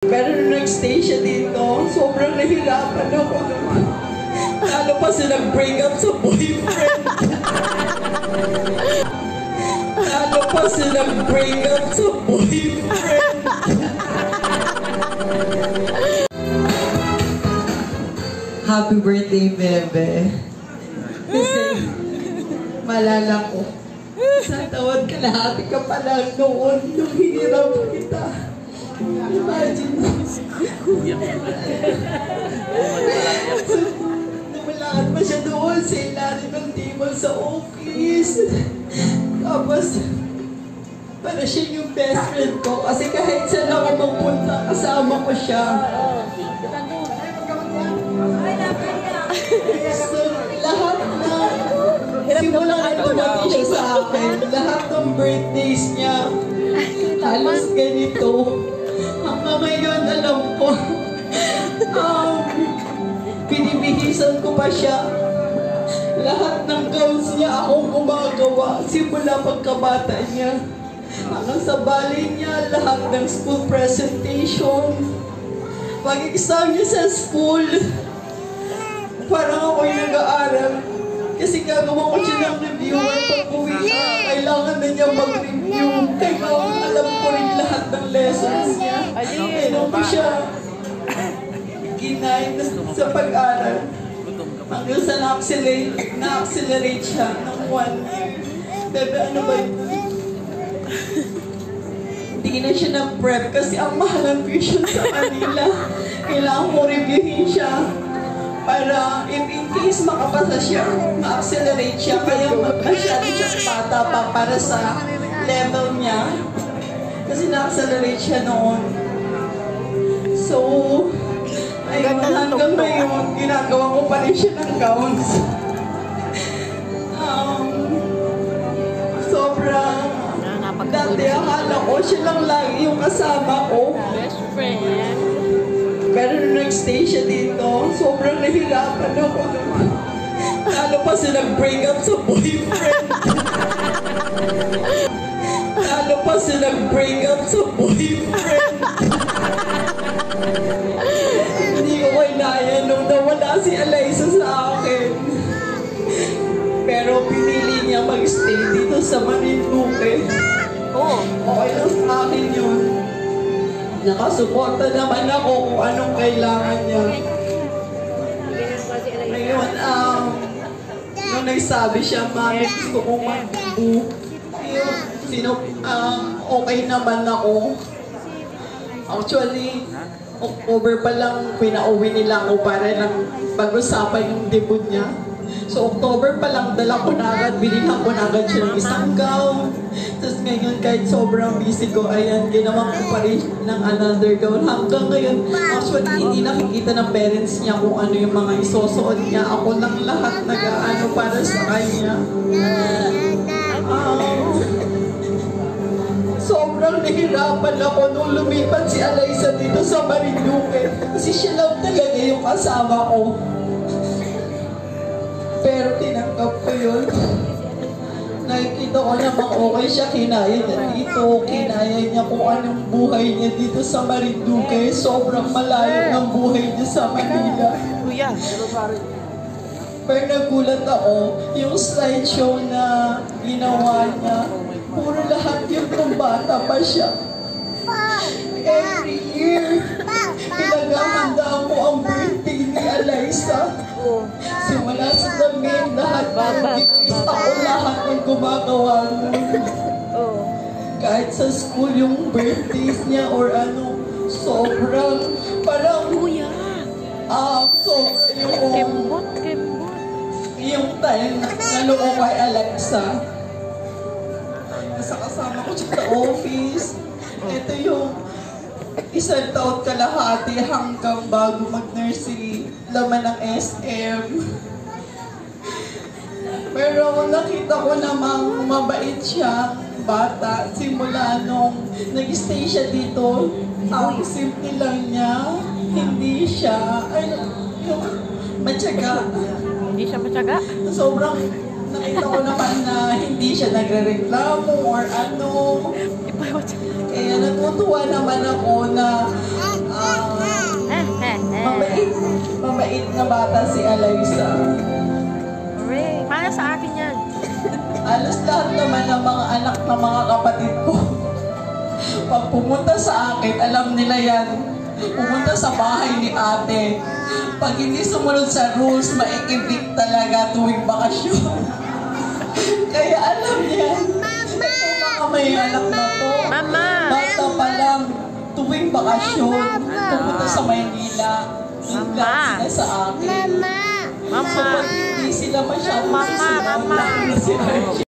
Pero nung nag-stay siya dito, sobrang nahirapan ako. Lalo pa siya nag-break up sa boyfriend. Lalo pa siya nag-break up sa boyfriend. Happy birthday, Bebe. Kasi, malala ko, isang taon kalahati ka pa lang noon nung hinirap kita. Imagine mo. Namalaan pa siya doon sa ilalim ng table sa office. Tapos, para siya yung best friend ko. Kasi kahit saan ako magpunta, kasama ko siya. So, lahat na simula na dumating siya sa akin, lahat ng birthdays niya, halos ganito. Hanggang ngayon, alam ko, binibihisan ko pa siya. Lahat ng gowns niya akong gumagawa, simula pagkabata niya. Hanggang sa balay niya, lahat ng school presentation. Pag-exam niya sa school, parang ako'y nag-aaral. Kasi gagawa ko siya ng reviewer pag-uwi niya. Kailangan na niya mag-review. Kailangan alam ko rin lahat ng lessons niya. Kailangan ko siya ginay sa pag-aaral. Hanggang sa na-accelerate siya ng 1 year. Bebe, ano ba yun? Hindi na siya na-prep kasi ang mahal ang tuition sa Manila. Kailangan ko reviewin siya. Para if in case makapasa siya, ma-accelerate siya, kaya masyado siyang bata pa para sa level niya. Kasi na-accelerate siya noon. So, ayun, hanggang ngayon, ginagawa ko pa rin siya ng gowns. Sobrang, dati akala ko siya lang lagi yung kasama ko. Best friend. Pero nung nag-stay siya dito, sobrang nahirapan ako. Lalo pa siya nag-break up sa boyfriend. Lalo pa siya nag-break up sa boyfriend. Hindi ko kinaya nung nawala si Alyssa sa akin. Pero pinili niya mag-stay dito sa Marinduque. Okay lang sa akin yun. Nakasuporta naman ako kung anong kailangan niya. Ngayon, nung nagsabi siya, Mami, gusto kong mag-bu. Okay naman ako. Actually, October pa lang pinauwi nila ako para lang pag-usapan yung debut niya. So, October pa lang, dala ko na agad, binilhan ko na agad siya ng isang gown. Tapos ngayon, kahit sobrang busy ko, ayan, ginawa ko pa rin ng another gown. Hanggang ngayon, actually, hindi nakikita ng parents niya kung ano yung mga isusuot niya. Ako lang lahat nag-aano para sa kanya. Sobrang nahirapan ako nung lumipat si Alyssa dito sa Marinduque. Kasi siya lang talaga yung kasama ko. Pero tinanggap ko yun. Nakikita ko namang okay siya, kinaya niya dito, kinaya niya kung anong buhay niya dito sa Marinduque. Sobrang malayo ng buhay niya sa Manila. Pero nagulat ako, yung slideshow na ginawa niya, puro lahat yung nung bata pa siya. Every year, pinaghahandaan ko ang birthday ni Alyssa. Simula sa damit, lahat ako lahat ng gumagawa nun. Kahit sa school, yung birthdays niya or ano, sobrang, parang, yung time na naloko kay Alexa. Nasa kasama ko siya sa office. Ito yung isang taon kalahati hanggang bago mag-nursery, laman ng SM. Pero nakita ko namang mabait siya, bata. Simula nung nag-stay siya dito, ang simple lang niya, hindi siya, yung matyaga. Hindi siya matyaga? Sobrang nakita ko naman na hindi siya nagre-reklamo or ano. Kaya natutuwa naman ako na Liza. Hooray! Para sa akin yan. Alos lahat naman ng mga anak ng mga kapatid ko. Pag pumunta sa akin, alam nila yan. Pumunta sa bahay ni ate. Pag hindi sumunod sa rules, maikibik talaga tuwing bakasyon. Kaya alam niya, itong mga may anak na to, Mama! bata pa lang, tuwing bakasyon, pumunta sa Maynila, Mama! sila sa akin. Mama! So pag hindi sila masyadong Mama, susunod, mama. lalo na si Archie.